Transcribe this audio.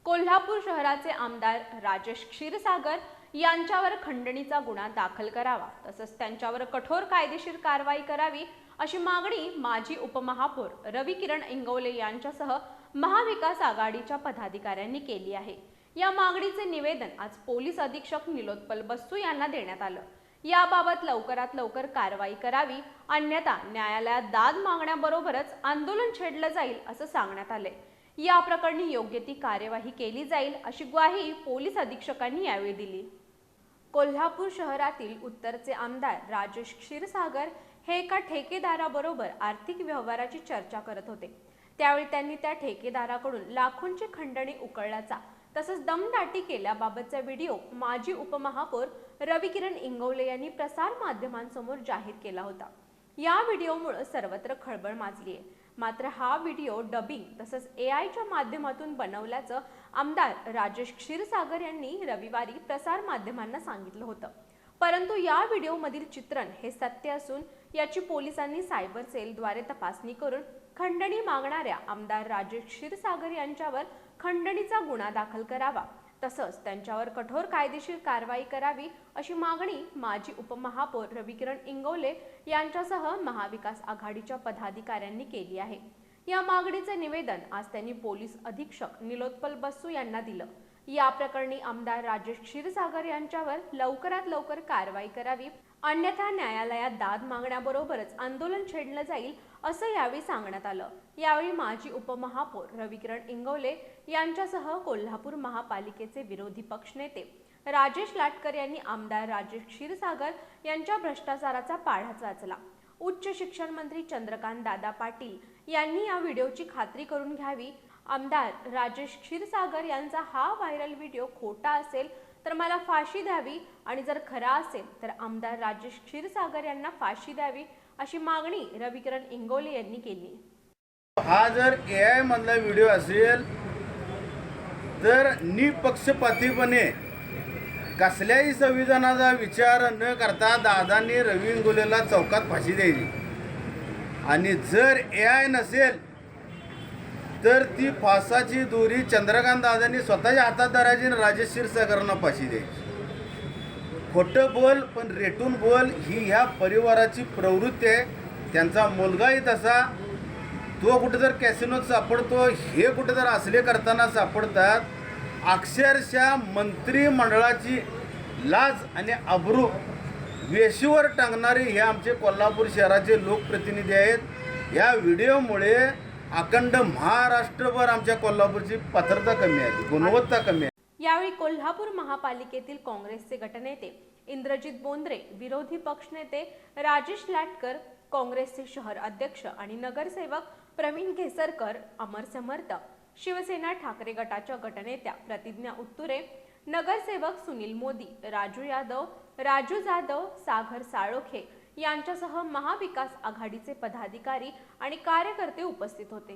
कोल्हापूर शहराचे आमदार राजेश क्षीरसागर यांच्यावर खंडणीचा गुन्हा दाखल करावा तसंच त्यांच्यावर कठोर कायदेशीर कारवाई करावी अशी मागणी माजी उपमहापौर रविकिरण इंगवले यांच्यासह महाविकास आघाडीच्या पदाधिकाऱ्यांनी केली आहे। या मागणीचे निवेदन आज पोलीस अधीक्षक निलोत्पल बस्सू यांना देण्यात आलं। याबाबत लवकरात लवकर कारवाई करावी, अन्यथा न्यायालयात दाद मागण्याबरोबरच आंदोलन छेडलं जाईल असं सांगण्यात आले। या प्रकरणी योग्य ती कार्यवाही केली जाईल अशी ग्वाही पोलीस अधीक्षकांनी यावेळी दिली। कोल्हापूर शहरातील उत्तरचे आमदार राजेश क्षीरसागर हे एका ठेकेदाराबरोबर आर्थिक व्यवहाराची चर्चा करत होते। त्यावेळी त्यांनी त्या ठेकेदाराकडून लाखोंची खंडणी उकळल्याचा तसंच दमदाटी केल्याबाबतचा व्हिडिओ माजी उपमहापौर रविकिरण इंगवले यांनी प्रसार माध्यमांसमोर जाहीर केला होता। या व्हिडिओमुळे सर्वत्र खळबळ माजली आहे। मात्र हा व्हिडिओ डबिंग तसंच एआयच्या माध्यमातून बनवल्याचं आमदार राजेश क्षीरसागर यांनी रविवारी प्रसार माध्यमांना सांगितलं होतं। परंतु या व्हिडिओमधील चित्रण हे सत्य असून याची पोलिसांनी सायबर सेलद्वारे तपासणी करून खंडणी मागणाऱ्या आमदार राजेश क्षीरसागर यांच्यावर खंडणीचा गुन्हा दाखल करावा तसंच त्यांच्यावर कठोर कायदेशीर कारवाई करावी अशी मागणी माजी उपमहापौर रविकिरण इंगवले यांच्यासह महाविकास आघाडीच्या पदाधिकाऱ्यांनी केली आहे। या मागणीचे निवेदन आज त्यांनी पोलीस अधीक्षक निलोत्पल बस्सू यांना दिलं। या प्रकरणी आमदार राजेश क्षीरसागर यांच्यावर लवकरात लवकर कारवाई करावी, अन्यथा न्यायालयात दाद मागण्याबरोबरच आंदोलन छेडलं जाईल असं यावेळी सांगण्यात आलं। यावेळी माजी उपमहापौर रविकिरण इंगवले यांच्यासह कोल्हापूर महापालिकेचे विरोधी पक्षनेते राजेश लाटकर यांनी आमदार राजेश क्षीरसागर यांच्या भ्रष्टाचाराचा पाढा वाचला। उच्च शिक्षण मंत्री चंद्रकांत दादा पाटील यांनी या व्हिडिओची खात्री करून घ्यावी। आमदार राजेश क्षीरसागर यांचा हा व्हायरल व्हिडिओ खोटा असेल तर मला फाशी द्यावी आणि जर खरा असेल तर आमदार राजेश क्षीरसागर यांना फाशी द्यावी अशी मागणी रविकिरण इंगवले यांनी केली। हा जर एआय मधला व्हिडिओ असेल तर निपक्षपातीपणे कसल्याही संविधानाचा विचार न करता दादांनी रवी इंगवलेला चौकात फाशी द्यायची आणि जर एआय नसेल तर ती फासाची दोरी चंद्रकांत दादांनी स्वतःच्या हातात धरायची आणि राजेश क्षीरसागरांना फाशी द्यायची। खोटं बोल पण रेटून बोल ही ह्या परिवाराची प्रवृत्ती आहे। त्यांचा मुलगाही तसा, तो कुठे जर कॅसिनोत सापडतो, हे कुठे जर असले करताना सापडतात। अक्षरशः मंत्रिमंडळाची लाज आणि अब्रू वेशीवर टांगणारे हे आमचे कोल्हापूर शहराचे लोकप्रतिनिधी आहेत। या व्हिडिओमुळे अखंड महाराष्ट्रभर आमच्या कोल्हापूरची पात्रता कमी आहे, गुणवत्ता कमी आहे। यावेळी कोल्हापूर महापालिकेतील काँग्रेसचे गटनेते इंद्रजित बोंद्रे, विरोधी पक्षनेते राजेश लाटकर, काँग्रेसचे शहर अध्यक्ष आणि नगरसेवक प्रवीण घेसरकर, अमर समर्थ, शिवसेना ठाकरे गटाच्या गटनेत्या प्रतिज्ञा उत्तुरे, नगरसेवक सुनील मोदी, राजू यादव, राजू जाधव, सागर साळोखे यांच्यासह महाविकास आघाडीचे पदाधिकारी आणि कार्यकर्ते उपस्थित होते।